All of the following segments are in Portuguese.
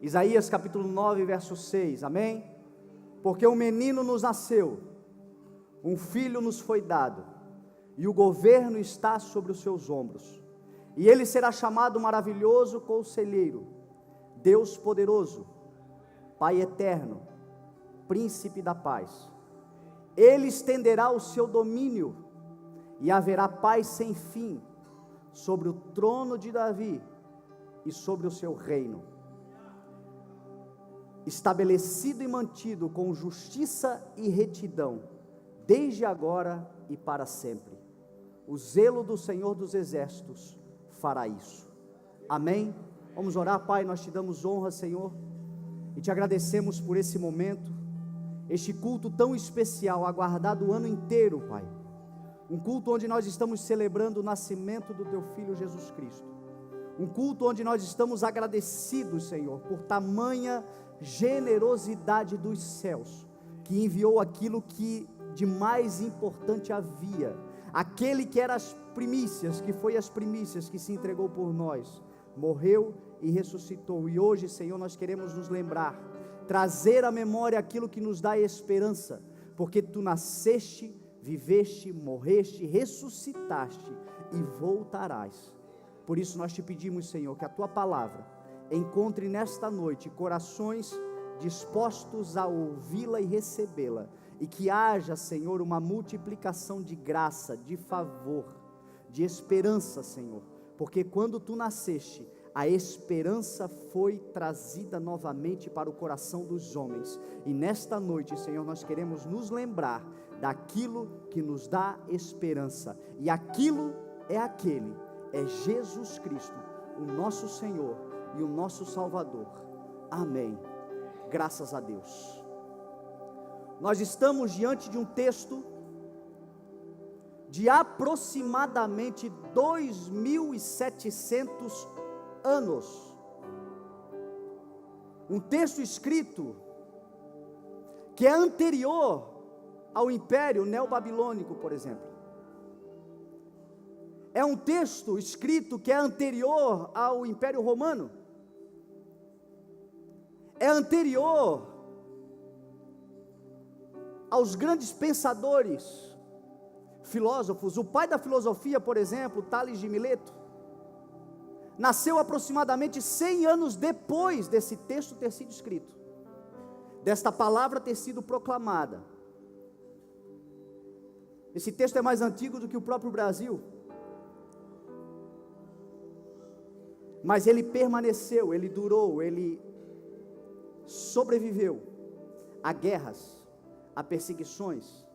Isaías capítulo 9, verso 6, amém? Porque um menino nos nasceu, um filho nos foi dado, e o governo está sobre os seus ombros, e ele será chamado maravilhoso conselheiro, Deus poderoso, Pai eterno, príncipe da paz. Ele estenderá o seu domínio, e haverá paz sem fim, sobre o trono de Davi, e sobre o seu reino, estabelecido e mantido com justiça e retidão, desde agora e para sempre. O zelo do Senhor dos Exércitos fará isso. Amém? Vamos orar. Pai, nós te damos honra, Senhor, e te agradecemos por esse momento, este culto tão especial, aguardado o ano inteiro, Pai. Um culto onde nós estamos celebrando o nascimento do teu Filho Jesus Cristo. Um culto onde nós estamos agradecidos, Senhor, por tamanha generosidade dos céus, que enviou aquilo que de mais importante havia, aquele que era as primícias, que foi as primícias, que se entregou por nós, morreu e ressuscitou. E hoje, Senhor, nós queremos nos lembrar, trazer à memória aquilo que nos dá esperança, porque tu nasceste, viveste, morreste, ressuscitaste e voltarás. Por isso nós te pedimos, Senhor, que a tua palavra encontre nesta noite corações dispostos a ouvi-la e recebê-la, e que haja, Senhor, uma multiplicação de graça, de favor, de esperança, Senhor, porque quando tu nasceste, a esperança foi trazida novamente para o coração dos homens, e nesta noite, Senhor, nós queremos nos lembrar daquilo que nos dá esperança, e aquilo é Jesus Cristo, o nosso Senhor e o nosso Salvador. Amém. Graças a Deus. Nós estamos diante de um texto de aproximadamente 2.700 anos. Um texto escrito que é anterior ao Império Neobabilônico, por exemplo. É um texto escrito que é anterior ao Império Romano. É anterior aos grandes pensadores, filósofos. O pai da filosofia, por exemplo, Tales de Mileto, nasceu aproximadamente 100 anos depois desse texto ter sido escrito, desta palavra ter sido proclamada. Esse texto é mais antigo do que o próprio Brasil, mas ele permaneceu, ele durou, ele sobreviveu a guerras, a perseguições,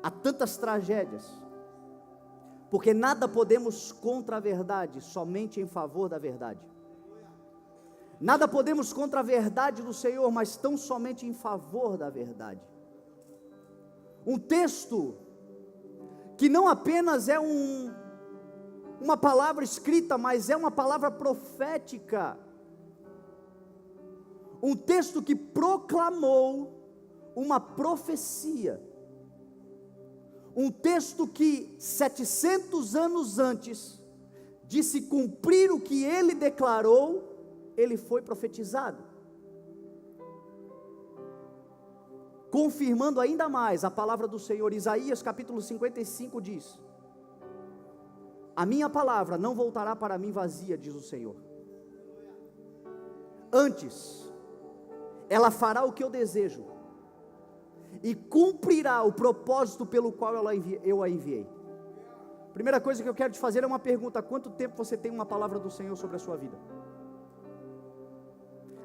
a tantas tragédias, porque nada podemos contra a verdade, somente em favor da verdade. Nada podemos contra a verdade do Senhor, mas tão somente em favor da verdade. Um texto que não apenas é uma palavra escrita, mas é uma palavra profética. Um texto que proclamou uma profecia. Um texto que 700 anos antes de se cumprir o que ele declarou, ele foi profetizado, confirmando ainda mais a palavra do Senhor. Isaías capítulo 55 diz: a minha palavra não voltará para mim vazia, diz o Senhor, antes ela fará o que eu desejo e cumprirá o propósito pelo qual eu a enviei. Primeira coisa que eu quero te fazer é uma pergunta: há quanto tempo você tem uma palavra do Senhor sobre a sua vida?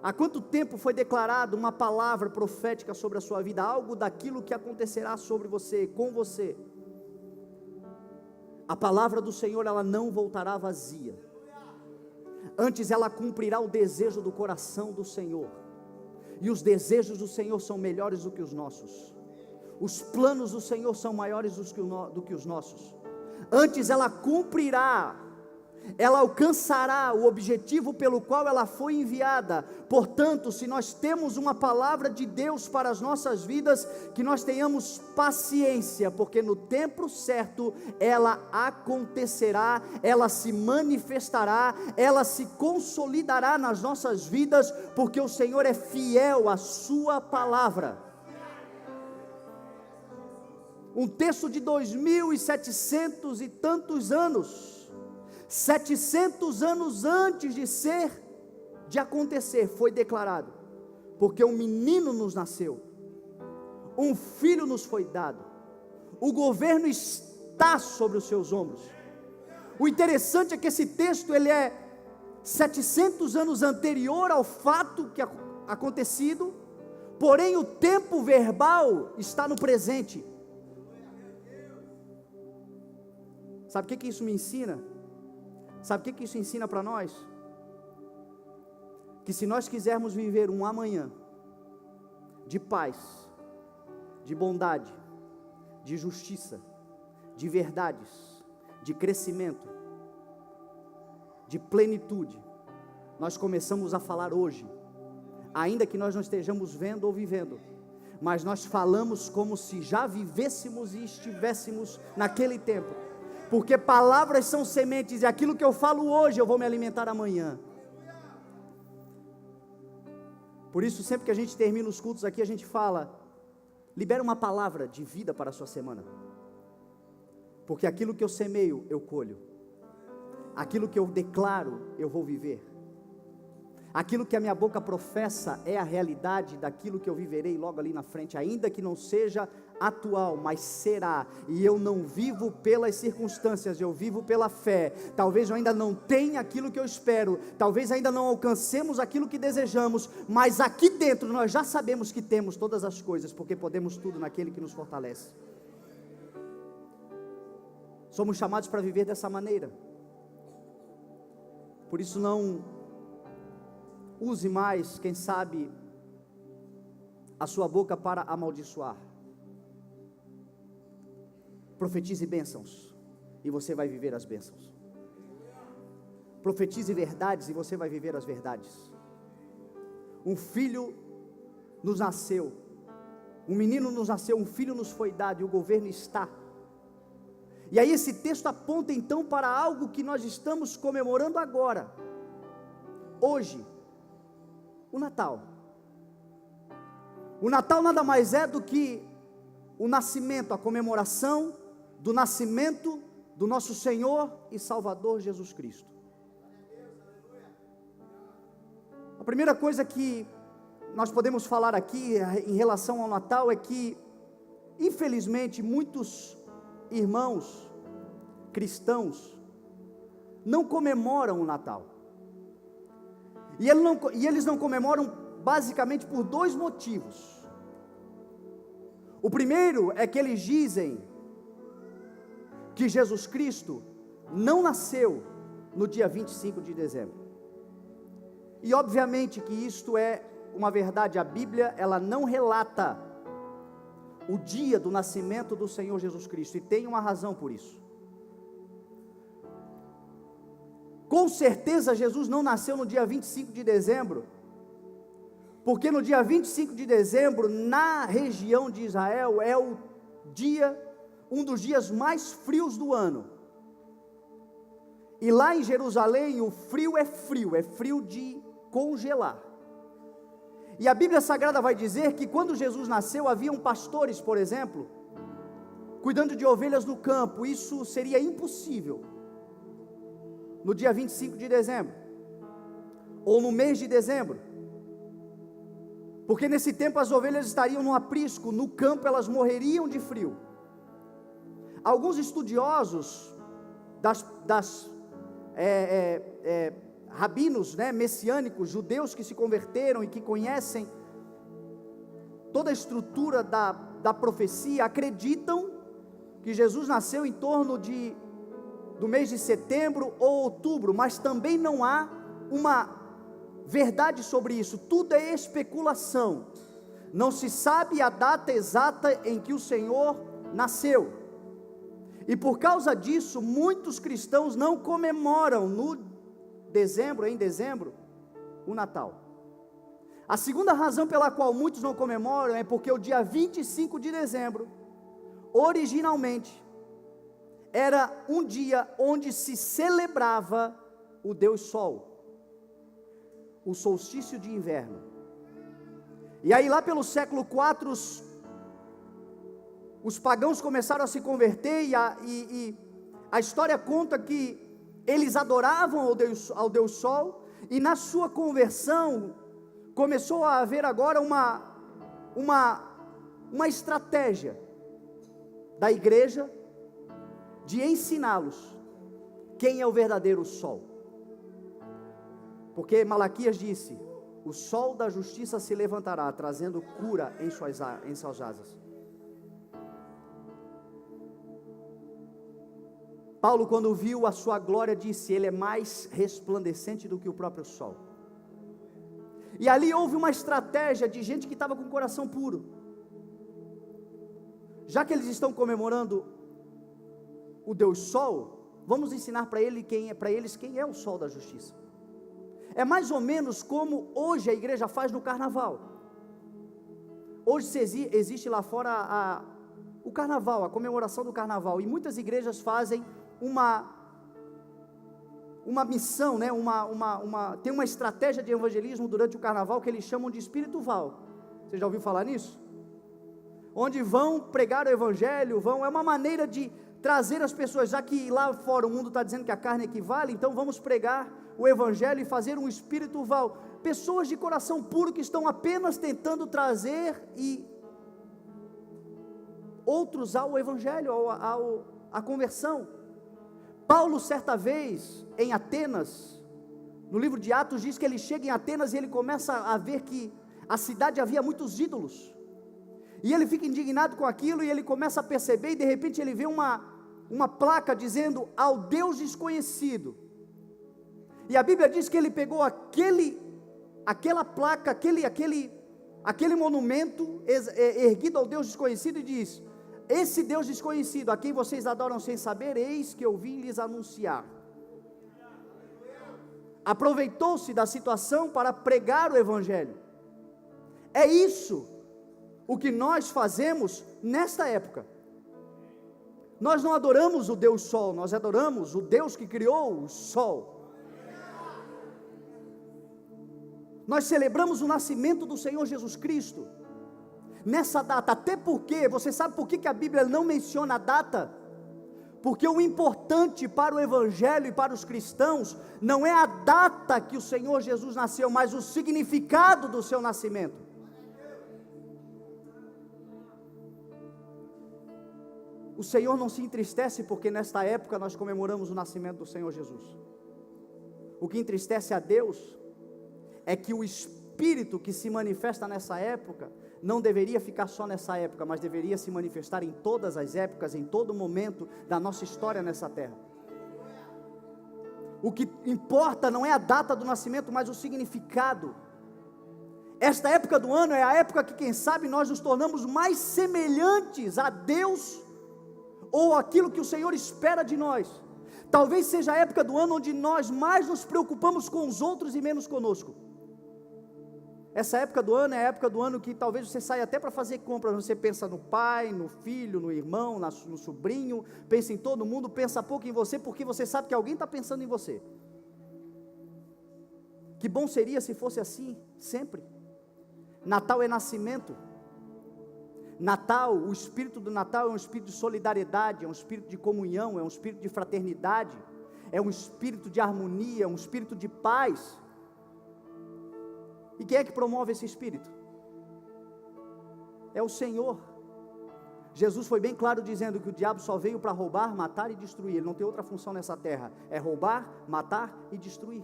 Há quanto tempo foi declarada uma palavra profética sobre a sua vida, algo daquilo que acontecerá sobre você, com você? A palavra do Senhor, ela não voltará vazia, antes ela cumprirá o desejo do coração do Senhor, e os desejos do Senhor são melhores do que os nossos, os planos do Senhor são maiores do que os nossos. Antes ela cumprirá, ela alcançará o objetivo pelo qual ela foi enviada. Portanto, se nós temos uma palavra de Deus para as nossas vidas, que nós tenhamos paciência, porque no tempo certo ela acontecerá, ela se manifestará, ela se consolidará nas nossas vidas, porque o Senhor é fiel à sua palavra. Um texto de 2700 e tantos anos, 700 anos antes de acontecer, foi declarado: porque um menino nos nasceu, um filho nos foi dado, o governo está sobre os seus ombros. O interessante é que esse texto ele é 700 anos anterior ao fato que acontecido, porém o tempo verbal está no presente. Sabe o que isso me ensina? Sabe o que isso ensina para nós? Que se nós quisermos viver um amanhã de paz, de bondade, de justiça, de verdades, de crescimento, de plenitude, nós começamos a falar hoje, ainda que nós não estejamos vendo ou vivendo, mas nós falamos como se já vivêssemos e estivéssemos naquele tempo. Porque palavras são sementes, e aquilo que eu falo hoje, eu vou me alimentar amanhã. Por isso, sempre que a gente termina os cultos aqui, a gente fala: libera uma palavra de vida para a sua semana. Porque aquilo que eu semeio, eu colho. Aquilo que eu declaro, eu vou viver. Aquilo que a minha boca professa é a realidade daquilo que eu viverei logo ali na frente, ainda que não seja atual, mas será. E eu não vivo pelas circunstâncias, eu vivo pela fé. Talvez eu ainda não tenha aquilo que eu espero, talvez ainda não alcancemos aquilo que desejamos, mas aqui dentro nós já sabemos que temos todas as coisas, porque podemos tudo naquele que nos fortalece. Somos chamados para viver dessa maneira. Por isso não use mais, quem sabe, a sua boca para amaldiçoar. Profetize bênçãos, e você vai viver as bênçãos. Profetize verdades, e você vai viver as verdades. Um filho nos nasceu, um menino nos nasceu, um filho nos foi dado, e o governo está. E aí esse texto aponta então para algo que nós estamos comemorando agora, hoje, o Natal. O Natal nada mais é do que o nascimento, a comemoração do nascimento do nosso Senhor e Salvador Jesus Cristo. A primeira coisa que nós podemos falar aqui em relação ao Natal é que, infelizmente, muitos irmãos cristãos não comemoram o Natal. E eles não comemoram basicamente por dois motivos. O primeiro é que eles dizem que Jesus Cristo não nasceu no dia 25 de dezembro. E obviamente que isto é uma verdade. A Bíblia, ela não relata o dia do nascimento do Senhor Jesus Cristo, e tem uma razão por isso. Com certeza Jesus não nasceu no dia 25 de dezembro, porque no dia 25 de dezembro, na região de Israel, é um dos dias mais frios do ano. E lá em Jerusalém, o frio é frio de congelar. E a Bíblia Sagrada vai dizer que quando Jesus nasceu, haviam pastores, por exemplo, cuidando de ovelhas no campo. Isso seria impossível no dia 25 de dezembro, ou no mês de dezembro, porque nesse tempo as ovelhas estariam no aprisco, no campo elas morreriam de frio. Alguns estudiosos rabinos, messiânicos, judeus que se converteram e que conhecem toda a estrutura da profecia, acreditam que Jesus nasceu em torno do mês de setembro ou outubro, mas também não há uma verdade sobre isso. Tudo é especulação. Não se sabe a data exata em que o Senhor nasceu. E por causa disso, muitos cristãos não comemoram em dezembro, o Natal. A segunda razão pela qual muitos não comemoram é porque o dia 25 de dezembro, originalmente, era um dia onde se celebrava o Deus Sol, o solstício de inverno. E aí lá pelo século IV, os pagãos começaram a se converter e a história conta que eles adoravam ao Deus Sol, e na sua conversão começou a haver agora uma estratégia da igreja de ensiná-los quem é o verdadeiro sol. Porque Malaquias disse: o sol da justiça se levantará, trazendo cura em suas asas. Paulo, quando viu a sua glória, disse: ele é mais resplandecente do que o próprio sol. E ali houve uma estratégia de gente que estava com o coração puro. Já que eles estão comemorando o Deus Sol, vamos ensinar para eles quem é o sol da justiça. É mais ou menos como hoje a igreja faz no carnaval. Hoje existe lá fora o carnaval, a comemoração do carnaval, e muitas igrejas fazem uma missão, né? Tem uma estratégia de evangelismo durante o carnaval que eles chamam de espiritual. Você já ouviu falar nisso? Onde vão pregar o evangelho, é uma maneira de trazer as pessoas, já que lá fora o mundo está dizendo que a carne equivale, então vamos pregar o evangelho e fazer um espiritual. Pessoas de coração puro que estão apenas tentando trazer outros ao evangelho, à conversão. Paulo, certa vez, em Atenas, no livro de Atos, diz que ele chega em Atenas e ele começa a ver que a cidade havia muitos ídolos, e ele fica indignado com aquilo, e ele começa a perceber, e de repente ele vê uma placa dizendo: ao Deus desconhecido. E a Bíblia diz que ele pegou aquela placa, aquele monumento erguido ao Deus desconhecido, e diz: esse Deus desconhecido, a quem vocês adoram sem saber, eis que eu vim lhes anunciar. Aproveitou-se da situação para pregar o evangelho. É isso o que nós fazemos nesta época. Nós não adoramos o Deus Sol, nós adoramos o Deus que criou o Sol. Nós celebramos o nascimento do Senhor Jesus Cristo nessa data, até porque, você sabe por que a Bíblia não menciona a data? Porque o importante para o evangelho e para os cristãos não é a data que o Senhor Jesus nasceu, mas o significado do seu nascimento. O Senhor não se entristece porque nesta época nós comemoramos o nascimento do Senhor Jesus. O que entristece a Deus é que o Espírito que se manifesta nessa época não deveria ficar só nessa época, mas deveria se manifestar em todas as épocas, em todo momento da nossa história nessa terra. O que importa não é a data do nascimento, mas o significado. Esta época do ano é a época que, quem sabe, nós nos tornamos mais semelhantes a Deus, ou aquilo que o Senhor espera de nós. Talvez seja a época do ano onde nós mais nos preocupamos com os outros e menos conosco. Essa época do ano é a época do ano que talvez você saia até para fazer compras, você pensa no pai, no filho, no irmão, no sobrinho, pensa em todo mundo, pensa pouco em você, porque você sabe que alguém está pensando em você. Que bom seria se fosse assim, sempre. Natal é nascimento. Natal, o espírito do Natal é um espírito de solidariedade, é um espírito de comunhão, é um espírito de fraternidade, é um espírito de harmonia, é um espírito de paz. E quem é que promove esse espírito? É o Senhor. Jesus foi bem claro dizendo que o diabo só veio para roubar, matar e destruir. Ele não tem outra função nessa terra, é roubar, matar e destruir.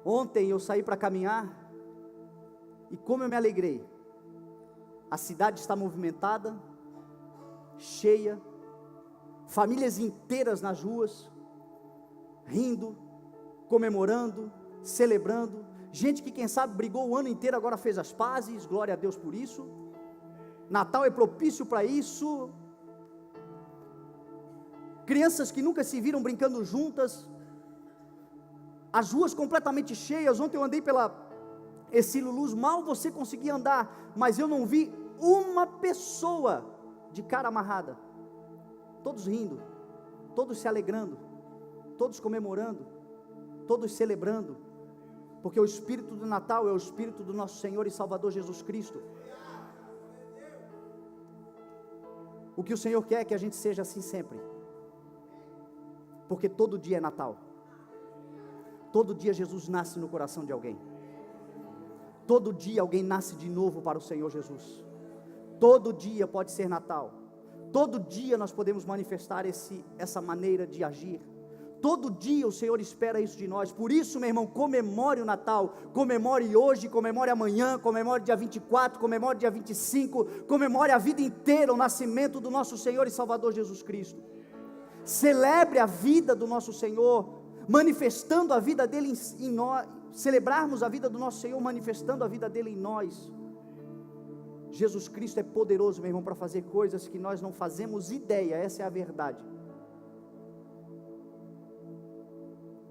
Ontem eu saí para caminhar, e como eu me alegrei. A cidade está movimentada, cheia, famílias inteiras nas ruas, rindo, comemorando, celebrando, gente que quem sabe brigou o ano inteiro, agora fez as pazes, glória a Deus por isso. Natal é propício para isso, crianças que nunca se viram brincando juntas, as ruas completamente cheias. Ontem eu andei pela Ercílio Luz, mal você conseguia andar, mas eu não vi uma pessoa de cara amarrada, todos rindo, todos se alegrando, todos comemorando, todos celebrando, porque o espírito do Natal é o espírito do nosso Senhor e Salvador Jesus Cristo. O que o Senhor quer é que a gente seja assim sempre, porque todo dia é Natal, todo dia Jesus nasce no coração de alguém, todo dia alguém nasce de novo para o Senhor Jesus, todo dia pode ser Natal, todo dia nós podemos manifestar essa maneira de agir, todo dia o Senhor espera isso de nós. Por isso, meu irmão, comemore o Natal, comemore hoje, comemore amanhã, comemore dia 24, comemore dia 25, comemore a vida inteira o nascimento do nosso Senhor e Salvador Jesus Cristo. Celebre a vida do nosso Senhor, manifestando a vida dele em nós, celebrarmos a vida do nosso Senhor, manifestando a vida dele em nós. Jesus Cristo é poderoso, meu irmão, para fazer coisas que nós não fazemos ideia, essa é a verdade.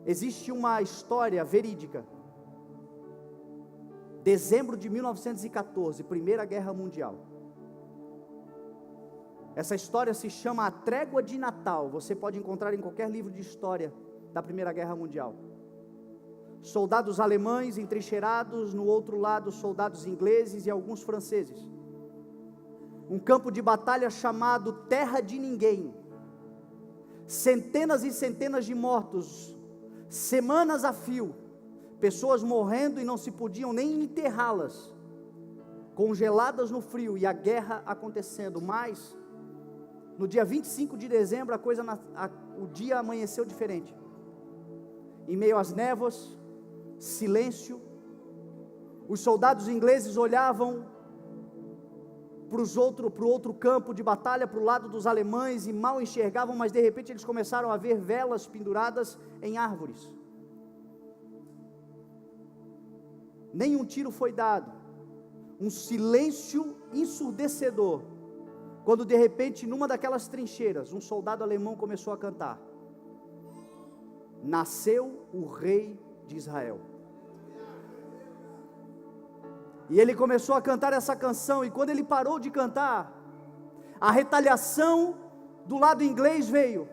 Existe uma história verídica, dezembro de 1914, Primeira Guerra Mundial. Essa história se chama A Trégua de Natal, você pode encontrar em qualquer livro de história da Primeira Guerra Mundial. Soldados alemães entrincheirados, no outro lado soldados ingleses e alguns franceses. Um campo de batalha chamado Terra de Ninguém. Centenas e centenas de mortos, semanas a fio, pessoas morrendo e não se podiam nem enterrá-las, congeladas no frio, e a guerra acontecendo. Mas no dia 25 de dezembro o dia amanheceu diferente. Em meio às névoas, silêncio, os soldados ingleses olhavam para o outro campo de batalha, para o lado dos alemães, e mal enxergavam, mas de repente eles começaram a ver velas penduradas em árvores. Nenhum tiro foi dado, um silêncio ensurdecedor, quando de repente, numa daquelas trincheiras, um soldado alemão começou a cantar: nasceu o rei de Israel. E ele começou a cantar essa canção, e quando ele parou de cantar, a retaliação do lado inglês veio,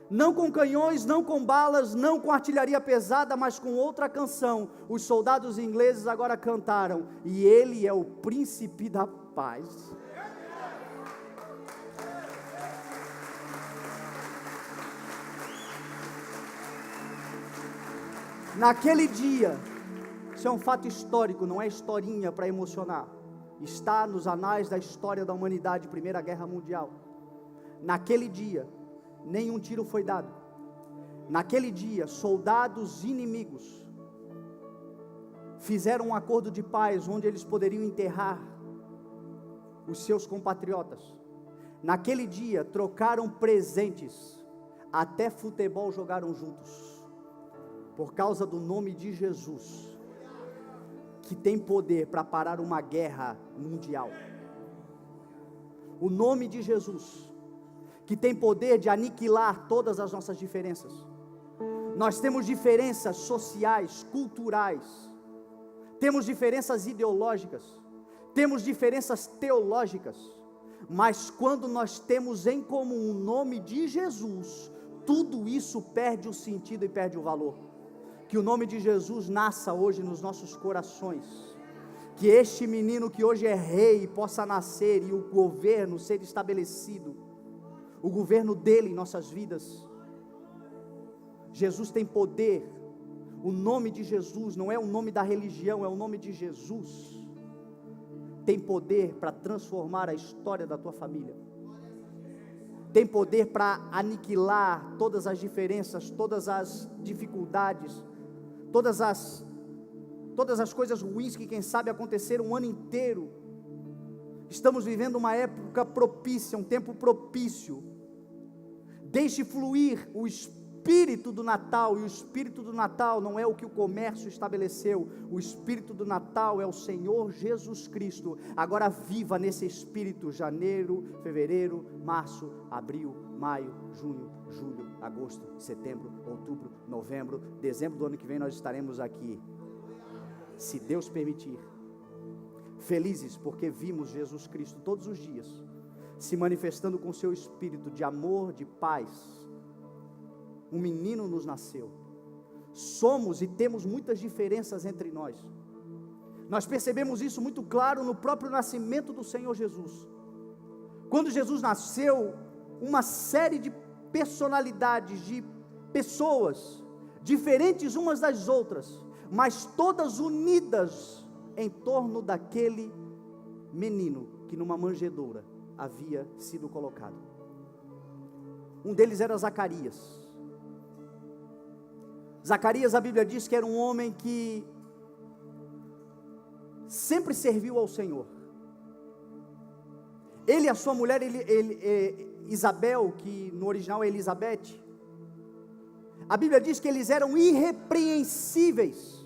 não com canhões, não com balas, não com artilharia pesada, mas com outra canção. Os soldados ingleses agora cantaram: e ele é o príncipe da paz. Naquele dia, isso é um fato histórico, não é historinha para emocionar, está nos anais da história da humanidade, Primeira Guerra Mundial. Naquele dia, nenhum tiro foi dado. Naquele dia, soldados inimigos fizeram um acordo de paz, onde eles poderiam enterrar os seus compatriotas. Naquele dia, trocaram presentes, até futebol jogaram juntos, por causa do nome de Jesus, que tem poder para parar uma guerra mundial. O nome de Jesus, que tem poder de aniquilar todas as nossas diferenças. Nós temos diferenças sociais, culturais, temos diferenças ideológicas, temos diferenças teológicas, mas quando nós temos em comum o nome de Jesus, tudo isso perde o sentido e perde o valor. Que o nome de Jesus nasça hoje nos nossos corações, que este menino que hoje é rei possa nascer e o governo ser estabelecido, o governo dele em nossas vidas. Jesus tem poder, o nome de Jesus não é o nome da religião, é o nome de Jesus, tem poder para transformar a história da tua família, tem poder para aniquilar todas as diferenças, todas as dificuldades, todas as coisas ruins que quem sabe aconteceram um ano inteiro. Estamos vivendo uma época propícia, um tempo propício. Deixe fluir espírito do Natal, e o espírito do Natal não é o que o comércio estabeleceu, o espírito do Natal é o Senhor Jesus Cristo. Agora viva nesse espírito, janeiro, fevereiro, março, abril, maio, junho, julho, agosto, setembro, outubro, novembro, dezembro do ano que vem nós estaremos aqui, se Deus permitir, felizes porque vimos Jesus Cristo todos os dias, se manifestando com seu espírito de amor, de paz. Um menino nos nasceu. Somos e temos muitas diferenças entre nós. Nós percebemos isso muito claro no próprio nascimento do Senhor Jesus. Quando Jesus nasceu, uma série de personalidades, de pessoas, diferentes umas das outras, mas todas unidas em torno daquele menino que numa manjedoura havia sido colocado. Um deles era Zacarias. Zacarias, a Bíblia diz que era um homem que sempre serviu ao Senhor. Ele e a sua mulher, Isabel, que no original é Elizabeth, a Bíblia diz que eles eram irrepreensíveis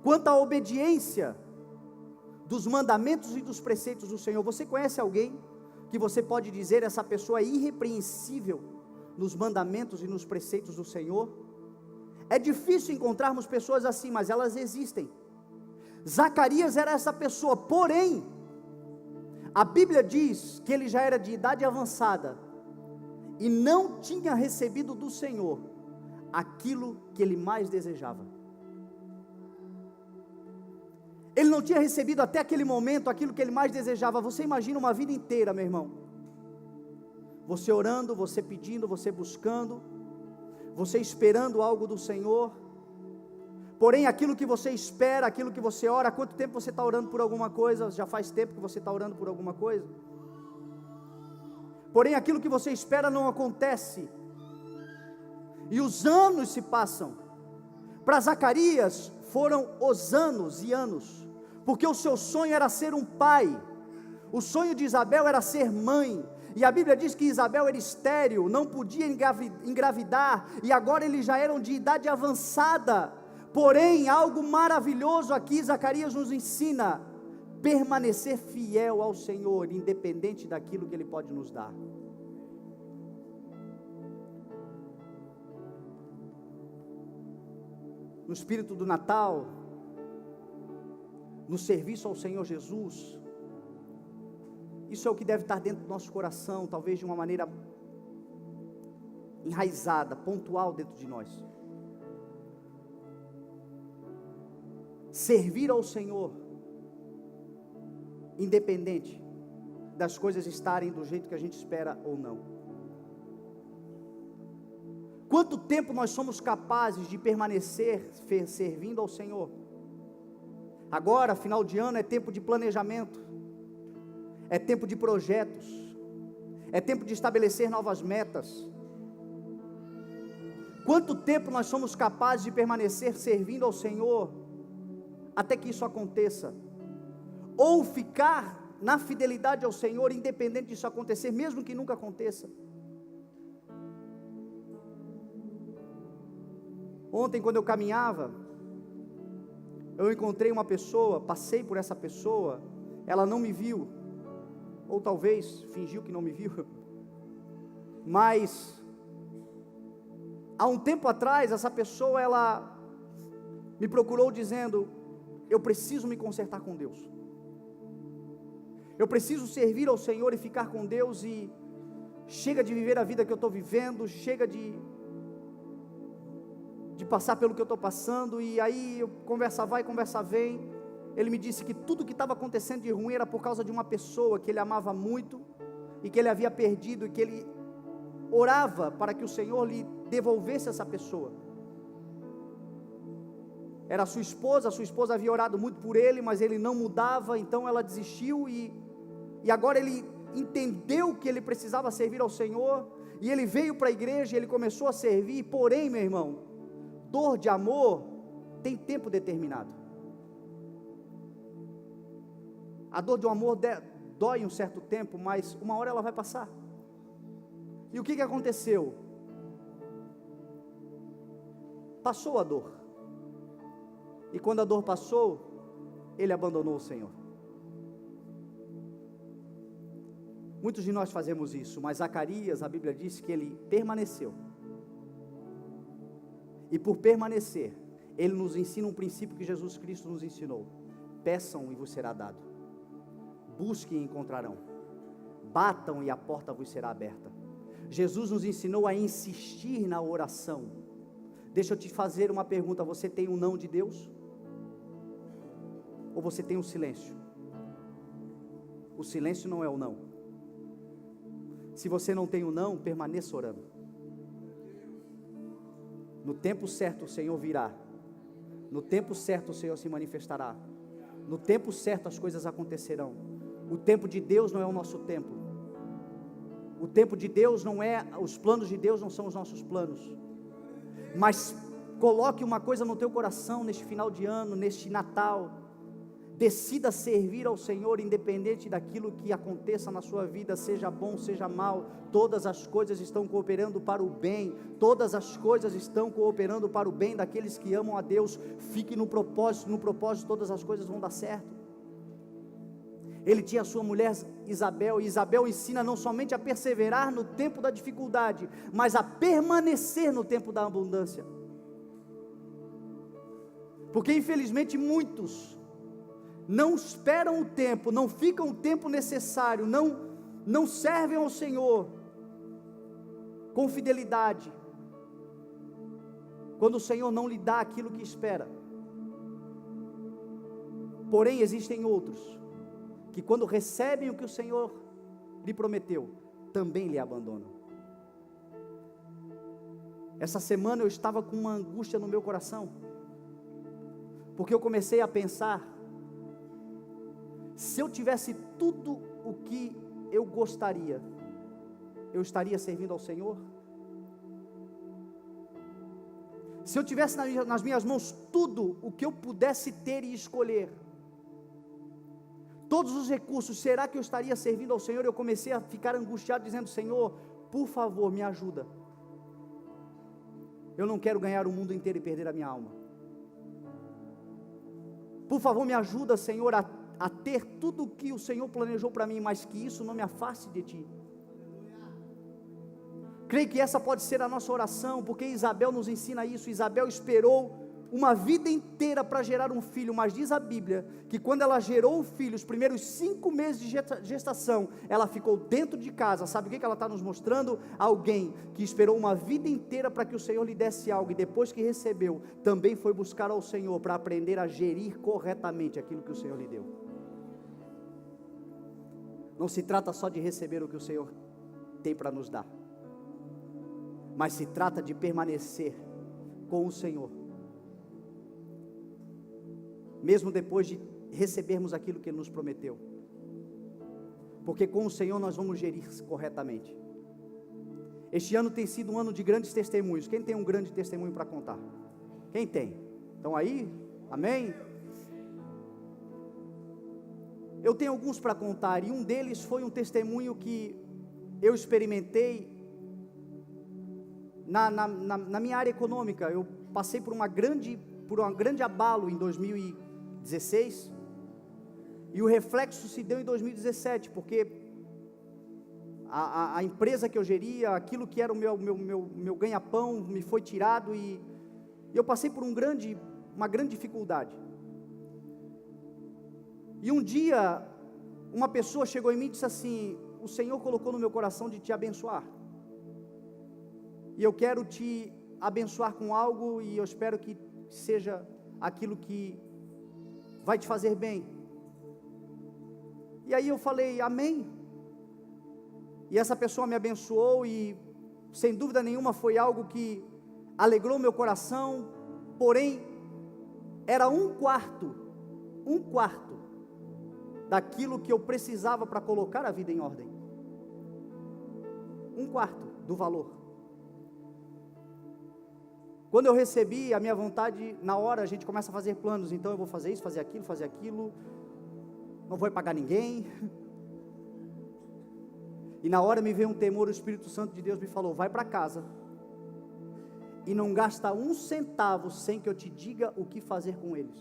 quanto à obediência dos mandamentos e dos preceitos do Senhor. Você conhece alguém que você pode dizer, essa pessoa é irrepreensível nos mandamentos e nos preceitos do Senhor? É difícil encontrarmos pessoas assim, mas elas existem. Zacarias era essa pessoa, porém, a Bíblia diz que ele já era de idade avançada, e não tinha recebido do Senhor aquilo que ele mais desejava. Ele não tinha recebido até aquele momento aquilo que ele mais desejava. Você imagina uma vida inteira, meu irmão, você orando, você pedindo, você buscando, você esperando algo do Senhor, porém aquilo que você espera, aquilo que você ora, há quanto tempo você está orando por alguma coisa? Já faz tempo que você está orando por alguma coisa? Porém aquilo que você espera não acontece, e os anos se passam. Para Zacarias foram os anos e anos, porque o seu sonho era ser um pai, o sonho de Isabel era ser mãe, e a Bíblia diz que Isabel era estéril, não podia engravidar, e agora eles já eram de idade avançada. Porém, algo maravilhoso aqui Zacarias nos ensina: permanecer fiel ao Senhor, independente daquilo que Ele pode nos dar. No espírito do Natal, no serviço ao Senhor Jesus, isso é o que deve estar dentro do nosso coração, talvez de uma maneira enraizada, pontual dentro de nós. Servir ao Senhor, independente das coisas estarem do jeito que a gente espera ou não. Quanto tempo nós somos capazes de permanecer servindo ao Senhor? Agora, final de ano, é tempo de planejamento, é tempo de projetos, é tempo de estabelecer novas metas. Quanto tempo nós somos capazes de permanecer servindo ao Senhor até que isso aconteça? Ou ficar na fidelidade ao Senhor, independente disso acontecer, mesmo que nunca aconteça? Ontem, quando eu caminhava, eu encontrei uma pessoa, passei por essa pessoa, ela não me viu, ou talvez fingiu que não me viu, mas há um tempo atrás, essa pessoa, ela me procurou dizendo: eu preciso me consertar com Deus, eu preciso servir ao Senhor e ficar com Deus, e chega de viver a vida que eu estou vivendo, chega de passar pelo que eu estou passando. E aí, conversa vai, conversa vem, ele me disse que tudo que estava acontecendo de ruim era por causa de uma pessoa que ele amava muito, e que ele havia perdido, e que ele orava para que o Senhor lhe devolvesse essa pessoa. Era a sua esposa havia orado muito por ele, mas ele não mudava, então ela desistiu, e agora ele entendeu que ele precisava servir ao Senhor, e ele veio para a igreja, ele começou a servir. Porém, meu irmão, dor de amor tem tempo determinado. A dor de um amor dói um certo tempo, mas uma hora ela vai passar. E o que aconteceu? passou a dor. E quando a dor passou, ele abandonou o Senhor. Muitos de nós fazemos isso, mas Zacarias, a Bíblia diz que ele permaneceu. E por permanecer, ele nos ensina um princípio que Jesus Cristo nos ensinou: peçam e vos será dado, busquem e encontrarão, batam e a porta vos será aberta. Jesus nos ensinou a insistir na oração. Deixa eu te fazer uma pergunta: você tem um não de Deus? Ou você tem um silêncio? O silêncio não é o não. Se você não tem o não, permaneça orando. No tempo certo o Senhor virá. No tempo certo o Senhor se manifestará. No tempo certo as coisas acontecerão. O tempo de Deus não é o nosso tempo. O tempo de Deus não é, os planos de Deus não são os nossos planos. Mas coloque uma coisa no teu coração neste final de ano, neste Natal: decida servir ao Senhor, independente daquilo que aconteça na sua vida, seja bom, seja mal. Todas as coisas estão cooperando para o bem, todas as coisas estão cooperando para o bem daqueles que amam a Deus. Fique no propósito todas as coisas vão dar certo. Ele tinha a sua mulher Isabel, e Isabel ensina não somente a perseverar no tempo da dificuldade, mas a permanecer no tempo da abundância. Porque infelizmente muitos não esperam o tempo, não ficam o tempo necessário, não servem ao Senhor com fidelidade, quando o Senhor não lhe dá aquilo que espera. Porém existem outros, que quando recebem o que o Senhor lhe prometeu, também lhe abandonam. Essa semana eu estava com uma angústia no meu coração, porque eu comecei a pensar: se eu tivesse tudo o que eu gostaria, eu estaria servindo ao Senhor? Se eu tivesse nas minhas mãos tudo o que eu pudesse ter e escolher, todos os recursos, será que eu estaria servindo ao Senhor? Eu comecei a ficar angustiado, dizendo: Senhor, por favor, me ajuda. Eu não quero ganhar o mundo inteiro e perder a minha alma. Por favor, me ajuda, Senhor, a ter tudo o que o Senhor planejou para mim, mas que isso não me afaste de Ti. Creio que essa pode ser a nossa oração, porque Isabel nos ensina isso. Isabel esperou uma vida inteira para gerar um filho, mas diz a Bíblia que quando ela gerou o filho, os primeiros 5 meses de gestação, ela ficou dentro de casa. Sabe o que ela está nos mostrando? Alguém que esperou uma vida inteira para que o Senhor lhe desse algo, e depois que recebeu, também foi buscar ao Senhor para aprender a gerir corretamente aquilo que o Senhor lhe deu. Não se trata só de receber o que o Senhor tem para nos dar, mas se trata de permanecer com o Senhor, mesmo depois de recebermos aquilo que Ele nos prometeu, porque com o Senhor nós vamos gerir corretamente. Este ano tem sido um ano de grandes testemunhos. Quem tem um grande testemunho para contar? Quem tem? Estão aí? Amém? Eu tenho alguns para contar, e um deles foi um testemunho que eu experimentei na minha área econômica. Eu passei por um grande abalo em 2016, e o reflexo se deu em 2017, porque a empresa que eu geria, aquilo que era o meu ganha-pão, me foi tirado, e eu passei por uma grande dificuldade. E um dia, uma pessoa chegou em mim e disse assim: o Senhor colocou no meu coração de te abençoar, e eu quero te abençoar com algo, e eu espero que seja aquilo que vai te fazer bem. E aí eu falei: amém. E essa pessoa me abençoou, e sem dúvida nenhuma foi algo que alegrou meu coração. Porém, era um quarto daquilo que eu precisava para colocar a vida em ordem. 1/4 do valor. Quando eu recebi, a minha vontade, na hora a gente começa a fazer planos. Então eu vou fazer isso, fazer aquilo, não vou pagar ninguém. E na hora me veio um temor, o Espírito Santo de Deus me falou: vai para casa e não gasta um centavo sem que eu te diga o que fazer com eles.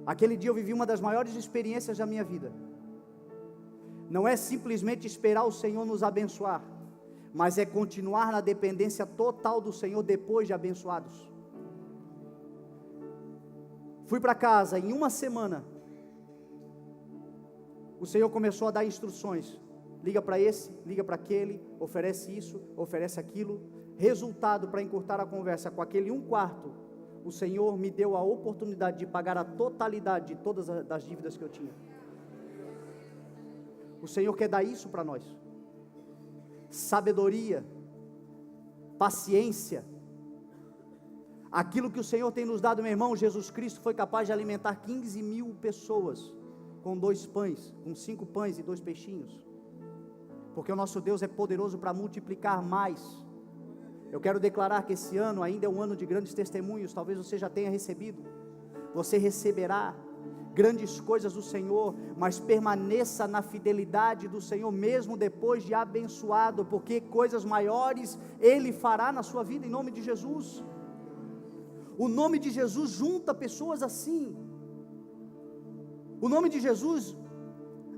Aquele dia eu vivi uma das maiores experiências da minha vida. Não é simplesmente esperar o Senhor nos abençoar, mas é continuar na dependência total do Senhor depois de abençoados. Fui para casa, em uma semana, o Senhor começou a dar instruções, liga para esse, liga para aquele, oferece isso, oferece aquilo. Resultado, para encurtar a conversa, com aquele 1/4, o Senhor me deu a oportunidade de pagar a totalidade de todas as dívidas que eu tinha. O Senhor quer dar isso para nós, sabedoria, paciência, aquilo que o Senhor tem nos dado, meu irmão. Jesus Cristo foi capaz de alimentar 15.000 pessoas, com 2 pães, com 5 pães e 2 peixinhos, porque o nosso Deus é poderoso para multiplicar mais. Eu quero declarar que esse ano ainda é um ano de grandes testemunhos. Talvez você já tenha recebido, você receberá grandes coisas do Senhor, mas permaneça na fidelidade do Senhor, mesmo depois de abençoado, porque coisas maiores Ele fará na sua vida, em nome de Jesus. O nome de Jesus junta pessoas assim. O nome de Jesus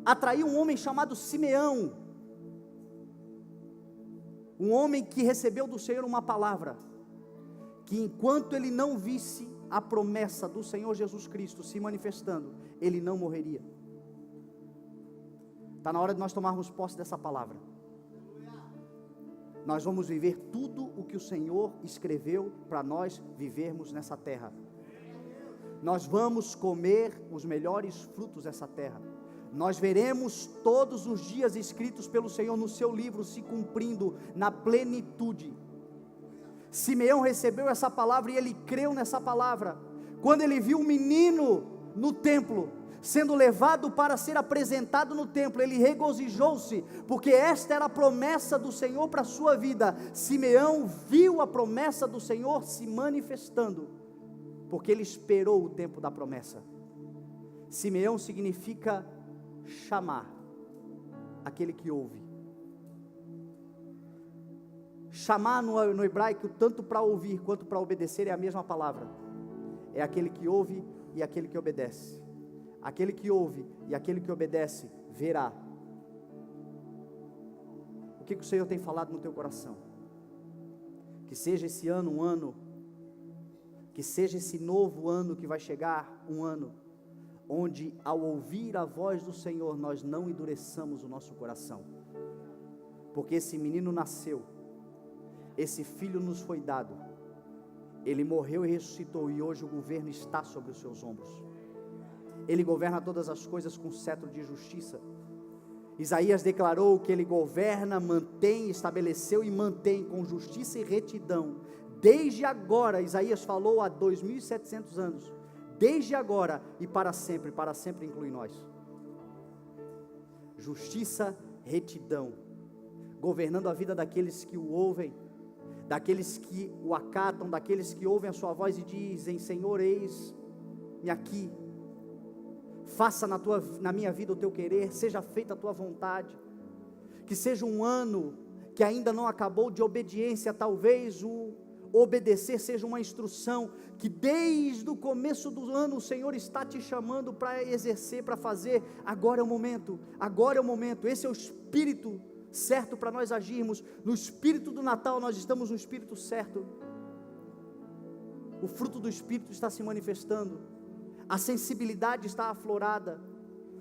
atraiu um homem chamado Simeão, um homem que recebeu do Senhor uma palavra, que enquanto ele não visse a promessa do Senhor Jesus Cristo se manifestando, ele não morreria. Está na hora de nós tomarmos posse dessa palavra. Nós vamos viver tudo o que o Senhor escreveu para nós vivermos nessa terra. Nós vamos comer os melhores frutos dessa terra. Nós veremos todos os dias escritos pelo Senhor no seu livro se cumprindo na plenitude. Simeão recebeu essa palavra e ele creu nessa palavra. Quando ele viu um menino no templo, sendo levado para ser apresentado no templo, ele regozijou-se, porque esta era a promessa do Senhor para a sua vida. Simeão viu a promessa do Senhor se manifestando, porque ele esperou o tempo da promessa. Simeão significa chamar aquele que ouve. Chamar no hebraico, tanto para ouvir quanto para obedecer, é a mesma palavra. É aquele que ouve e aquele que obedece. Aquele que ouve e aquele que obedece verá. O que o Senhor tem falado no teu coração? Que seja esse ano um ano, que seja esse novo ano que vai chegar, um ano onde, ao ouvir a voz do Senhor, nós não endureçamos o nosso coração, porque esse menino nasceu, esse filho nos foi dado, ele morreu e ressuscitou, e hoje o governo está sobre os seus ombros. Ele governa todas as coisas com cetro de justiça. Isaías declarou que ele governa, mantém, estabeleceu e mantém com justiça e retidão, desde agora. Isaías falou há 2.700 anos, desde agora e para sempre inclui nós. Justiça, retidão, governando a vida daqueles que o ouvem, daqueles que o acatam, daqueles que ouvem a sua voz e dizem: Senhor, eis-me aqui, faça na minha vida o teu querer, seja feita a tua vontade. Que seja um ano que ainda não acabou de obediência, talvez o obedecer seja uma instrução, que desde o começo do ano o Senhor está te chamando para exercer, para fazer. Agora é o momento, esse é o espírito certo para nós agirmos. No espírito do Natal nós estamos no espírito certo. O fruto do espírito está se manifestando, a sensibilidade está aflorada,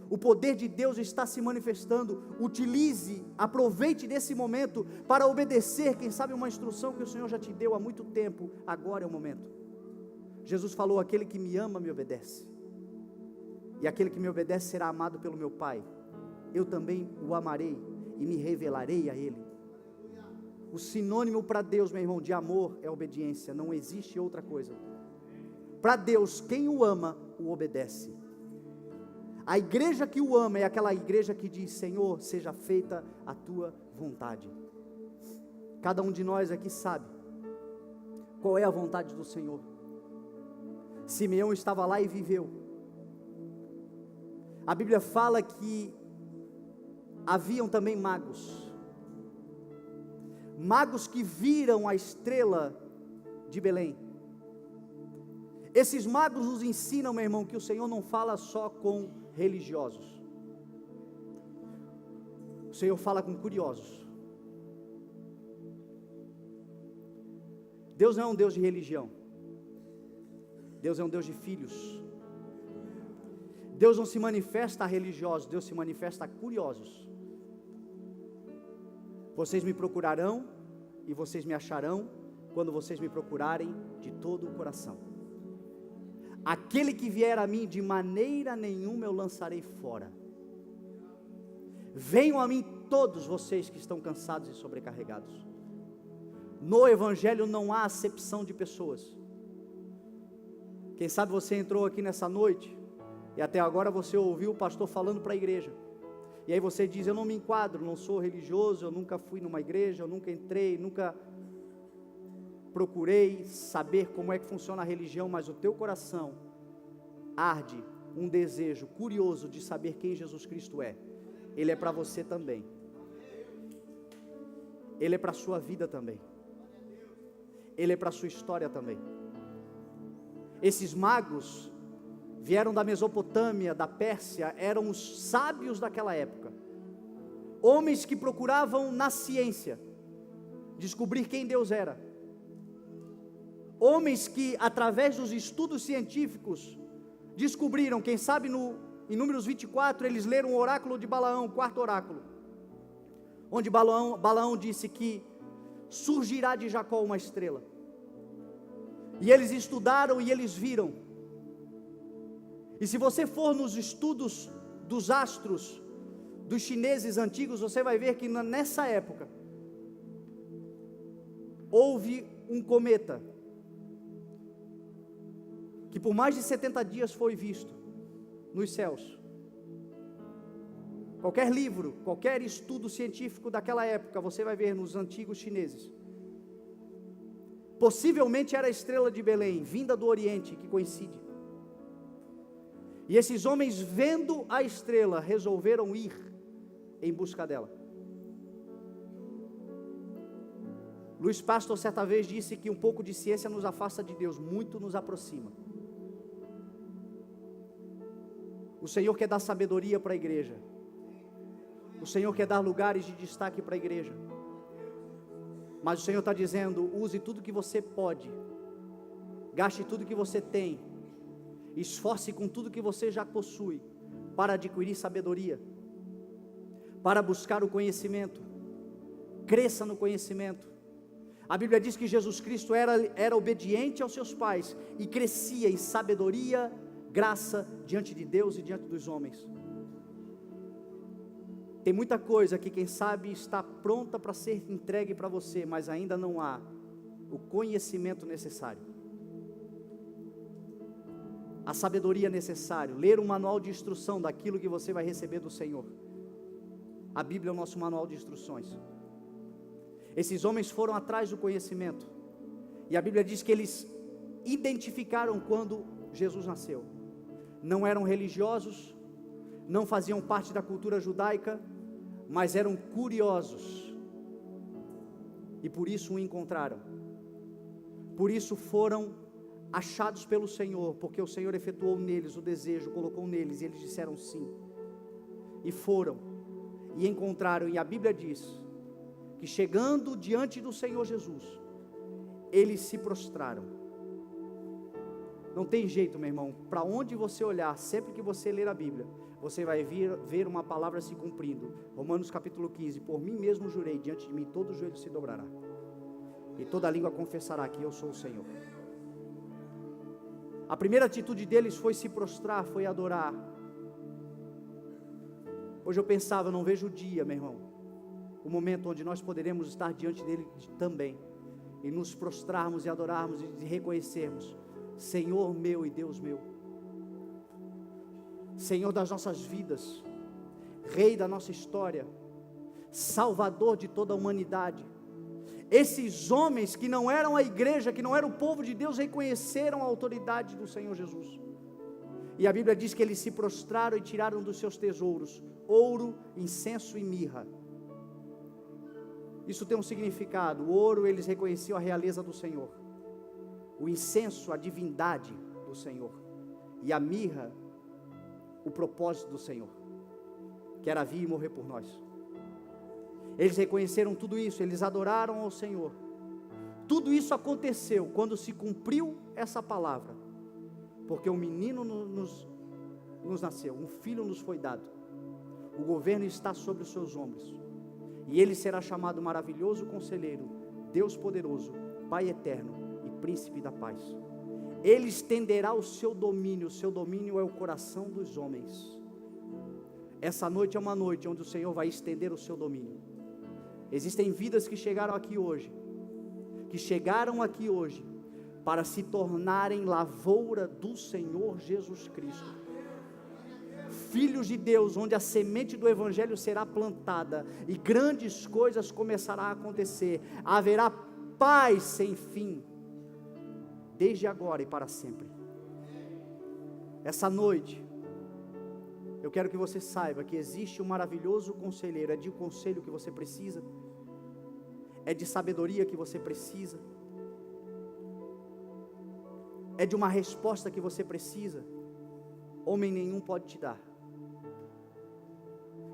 o poder de Deus está se manifestando. Utilize, aproveite desse momento para obedecer, quem sabe uma instrução que o Senhor já te deu há muito tempo. Agora é o momento. Jesus falou: aquele que me ama me obedece, e aquele que me obedece será amado pelo meu Pai. Eu também o amarei e me revelarei a ele. O sinônimo para Deus, meu irmão, de amor é obediência, não existe outra coisa. Para Deus, quem o ama, o obedece. A igreja que o ama é aquela igreja que diz: Senhor, seja feita a tua vontade. Cada um de nós aqui sabe qual é a vontade do Senhor. Simeão estava lá e viveu. A Bíblia fala que haviam também magos magos que viram a estrela de Belém. Esses magos nos ensinam, meu irmão, que o Senhor não fala só com religiosos. O Senhor fala com curiosos. Deus não é um Deus de religião. Deus é um Deus de filhos. Deus não se manifesta a religiosos, Deus se manifesta a curiosos. Vocês me procurarão e vocês me acharão quando vocês me procurarem de todo o coração. Aquele que vier a mim, de maneira nenhuma eu lançarei fora. Venham a mim todos vocês que estão cansados e sobrecarregados. No Evangelho não há acepção de pessoas. Quem sabe você entrou aqui nessa noite e até agora você ouviu o pastor falando para a igreja. E aí você diz: eu não me enquadro, não sou religioso, eu nunca fui numa igreja, eu nunca entrei, nunca procurei saber como é que funciona a religião, mas o teu coração arde um desejo curioso de saber quem Jesus Cristo é. Ele é para você também. Ele é para a sua vida também. Ele é para a sua história também. Esses magos vieram da Mesopotâmia, da Pérsia, eram os sábios daquela época. Homens que procuravam na ciência descobrir quem Deus era. Homens que, através dos estudos científicos, descobriram, quem sabe em Números 24, eles leram o oráculo de Balaão, o quarto oráculo, onde Balaão disse que surgirá de Jacó uma estrela. E eles estudaram e eles viram. E se você for nos estudos dos astros dos chineses antigos, você vai ver que nessa época houve um cometa que por mais de 70 dias foi visto nos céus. Qualquer livro, qualquer estudo científico daquela época, você vai ver nos antigos chineses. Possivelmente era a estrela de Belém, vinda do Oriente, que coincide. E esses homens, vendo a estrela, resolveram ir em busca dela. Luiz Pastor certa vez disse que um pouco de ciência nos afasta de Deus, muito nos aproxima. O Senhor quer dar sabedoria para a igreja. O Senhor quer dar lugares de destaque para a igreja. Mas o Senhor está dizendo: use tudo que você pode, gaste tudo que você tem, esforce com tudo que você já possui, para adquirir sabedoria, para buscar o conhecimento, cresça no conhecimento. A Bíblia diz que Jesus Cristo era obediente aos seus pais, e crescia em sabedoria, graça, diante de Deus e diante dos homens. Tem muita coisa que quem sabe está pronta para ser entregue para você, mas ainda não há o conhecimento necessário, a sabedoria necessária, ler um manual de instrução daquilo que você vai receber do Senhor. A Bíblia é o nosso manual de instruções. Esses homens foram atrás do conhecimento, e a Bíblia diz que eles identificaram quando Jesus nasceu. Não eram religiosos, não faziam parte da cultura judaica, mas eram curiosos, e por isso o encontraram, por isso foram achados pelo Senhor, porque o Senhor efetuou neles o desejo, colocou neles, e eles disseram sim, e foram, e encontraram. E a Bíblia diz, que chegando diante do Senhor Jesus, eles se prostraram. Não tem jeito, meu irmão, para onde você olhar, sempre que você ler a Bíblia, você vai ver uma palavra se cumprindo. Romanos capítulo 15, por mim mesmo jurei, diante de mim todo joelho se dobrará, e toda língua confessará que eu sou o Senhor. A primeira atitude deles foi se prostrar, foi adorar. Hoje eu pensava, eu não vejo o dia, meu irmão, o momento onde nós poderemos estar diante dele também, e nos prostrarmos e adorarmos e reconhecermos: Senhor meu e Deus meu, Senhor das nossas vidas, Rei da nossa história, Salvador de toda a humanidade. Esses homens que não eram a igreja, que não era o povo de Deus, reconheceram a autoridade do Senhor Jesus. E a Bíblia diz que eles se prostraram e tiraram dos seus tesouros ouro, incenso e mirra. Isso tem um significado. O ouro, eles reconheciam a realeza do Senhor. O incenso, a divindade do Senhor. E a mirra, o propósito do Senhor, que era vir e morrer por nós. Eles reconheceram tudo isso, eles adoraram ao Senhor. Tudo isso aconteceu quando se cumpriu essa palavra, porque um menino nos nasceu, um filho nos foi dado, o governo está sobre os seus ombros, e ele será chamado Maravilhoso Conselheiro, Deus Poderoso, Pai Eterno e Príncipe da Paz. Ele estenderá o seu domínio é o coração dos homens. Essa noite é uma noite onde o Senhor vai estender o seu domínio. Existem vidas que chegaram aqui hoje, para se tornarem lavoura do Senhor Jesus Cristo, filhos de Deus, onde a semente do Evangelho será plantada, e grandes coisas começarão a acontecer, haverá paz sem fim, desde agora e para sempre. Essa noite, eu quero que você saiba que existe um maravilhoso conselheiro. É de conselho que você precisa, é de sabedoria que você precisa, é de uma resposta que você precisa. Homem nenhum pode te dar,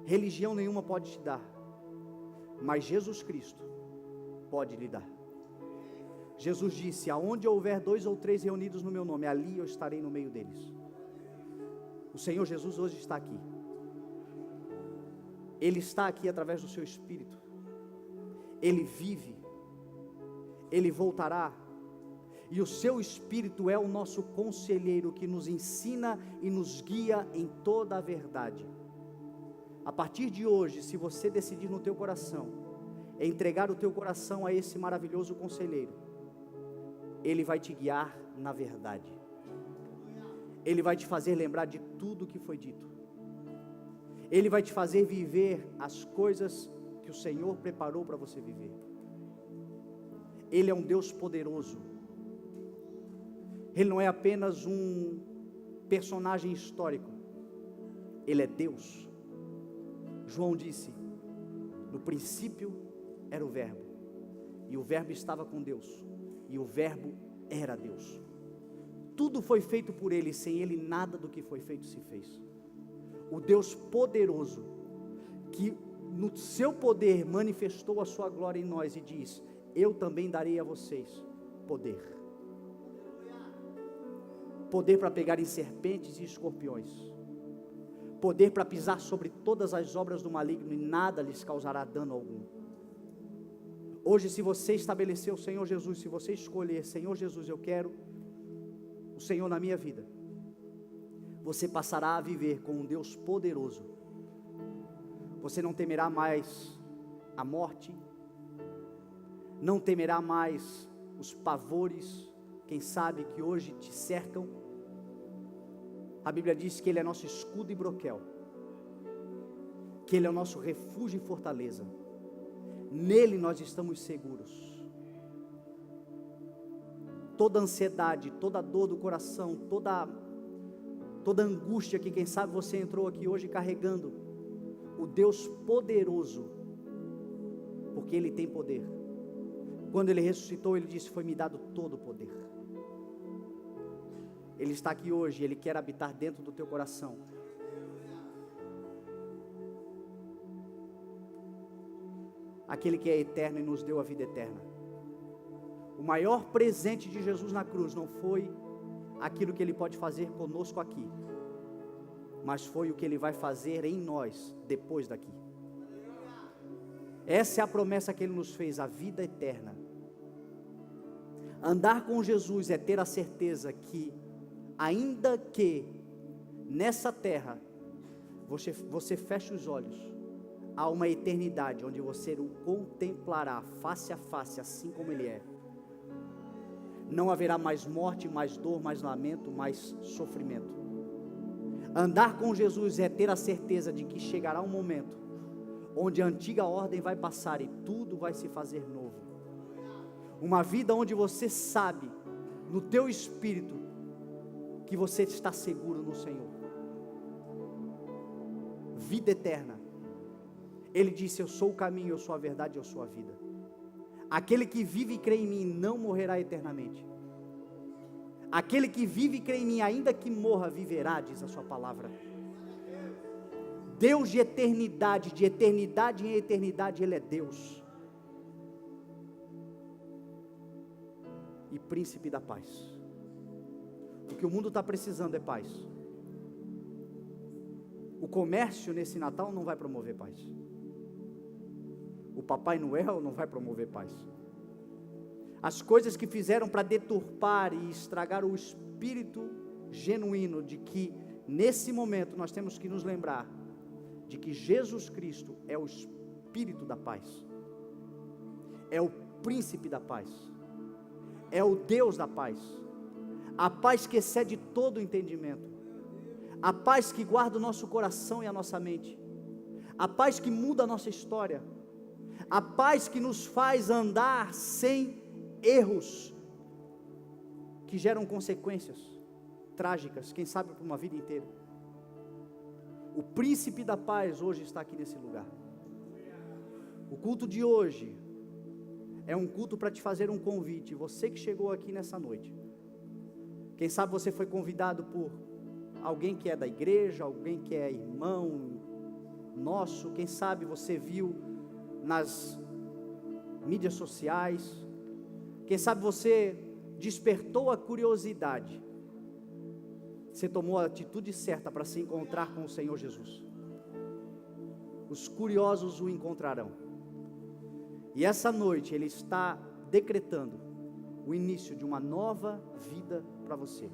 religião nenhuma pode te dar, mas Jesus Cristo pode lhe dar. Jesus disse: aonde houver 2 ou 3 reunidos no meu nome, ali eu estarei no meio deles. O Senhor Jesus hoje está aqui. Ele está aqui através do seu Espírito. Ele vive, Ele voltará, e o seu Espírito é o nosso conselheiro, que nos ensina e nos guia em toda a verdade. A partir de hoje, se você decidir no teu coração, entregar o teu coração a esse maravilhoso conselheiro, Ele vai te guiar na verdade, Ele vai te fazer lembrar de tudo que foi dito, Ele vai te fazer viver as coisas que o Senhor preparou para você viver. Ele é um Deus poderoso, Ele não é apenas um personagem histórico, Ele é Deus. João disse: no princípio era o Verbo, e o Verbo estava com Deus, e o Verbo era Deus. Tudo foi feito por Ele, sem Ele nada do que foi feito se fez. O Deus poderoso, que no seu poder manifestou a sua glória em nós e diz: eu também darei a vocês poder. Poder para pegar em serpentes e escorpiões, poder para pisar sobre todas as obras do maligno, e nada lhes causará dano algum. Hoje, se você estabelecer o Senhor Jesus, se você escolher: Senhor Jesus, eu quero o Senhor na minha vida, você passará a viver com um Deus poderoso. Você não temerá mais a morte, não temerá mais os pavores, quem sabe, que hoje te cercam. A Bíblia diz que Ele é nosso escudo e broquel, que Ele é o nosso refúgio e fortaleza. Nele nós estamos seguros. Toda ansiedade, toda dor do coração, toda angústia que quem sabe você entrou aqui hoje carregando, o Deus poderoso, porque Ele tem poder. Quando Ele ressuscitou, Ele disse: foi-me dado todo o poder. Ele está aqui hoje, Ele quer habitar dentro do teu coração. Aquele que é eterno e nos deu a vida eterna. O maior presente de Jesus na cruz não foi aquilo que Ele pode fazer conosco aqui, mas foi o que Ele vai fazer em nós depois daqui. Essa é a promessa que Ele nos fez, a vida eterna. Andar com Jesus é ter a certeza que, ainda que nessa terra você feche os olhos, há uma eternidade onde você o contemplará face a face, assim como Ele é. Não haverá mais morte, mais dor, mais lamento, mais sofrimento. Andar com Jesus é ter a certeza de que chegará um momento onde a antiga ordem vai passar e tudo vai se fazer novo. Uma vida onde você sabe, no teu espírito, que você está seguro no Senhor. Vida eterna. Ele disse: eu sou o caminho, eu sou a verdade, eu sou a vida. Aquele que vive e crê em mim não morrerá eternamente. Aquele que vive e crê em mim, ainda que morra, viverá, diz a sua palavra. Deus de eternidade em eternidade, Ele é Deus. E príncipe da paz. O que o mundo está precisando é paz. O comércio nesse Natal não vai promover paz. O Papai Noel não vai promover paz. As coisas que fizeram para deturpar e estragar o espírito genuíno de que nesse momento nós temos que nos lembrar de que Jesus Cristo é o Espírito da paz, é o Príncipe da paz, é o Deus da paz, a paz que excede todo o entendimento, a paz que guarda o nosso coração e a nossa mente, a paz que muda a nossa história, a paz que nos faz andar sem erros, que geram consequências trágicas, quem sabe por uma vida inteira. O príncipe da paz hoje está aqui nesse lugar. O culto de hoje é um culto para te fazer um convite. Você que chegou aqui nessa noite, quem sabe você foi convidado por alguém que é da igreja, alguém que é irmão nosso, quem sabe você viu nas mídias sociais, quem sabe você despertou a curiosidade. Você tomou a atitude certa para se encontrar com o Senhor Jesus. Os curiosos o encontrarão. E essa noite Ele está decretando o início de uma nova vida para você.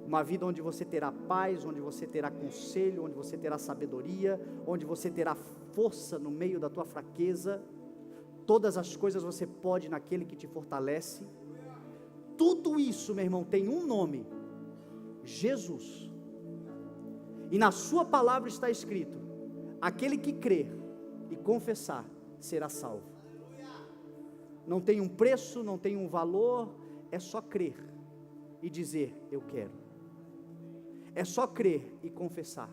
Uma vida onde você terá paz, onde você terá conselho, onde você terá sabedoria, onde você terá força no meio da tua fraqueza. Todas as coisas você pode naquele que te fortalece. Tudo isso, meu irmão, tem um nome: Jesus. E na sua palavra está escrito: aquele que crer e confessar será salvo. Não tem um preço, não tem um valor, é só crer e dizer: eu quero. É só crer e confessar.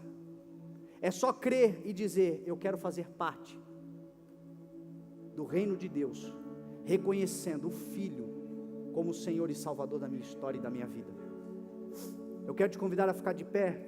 É só crer e dizer: eu quero fazer parte do reino de Deus, reconhecendo o Filho como o Senhor e Salvador da minha história e da minha vida. Eu quero te convidar a ficar de pé.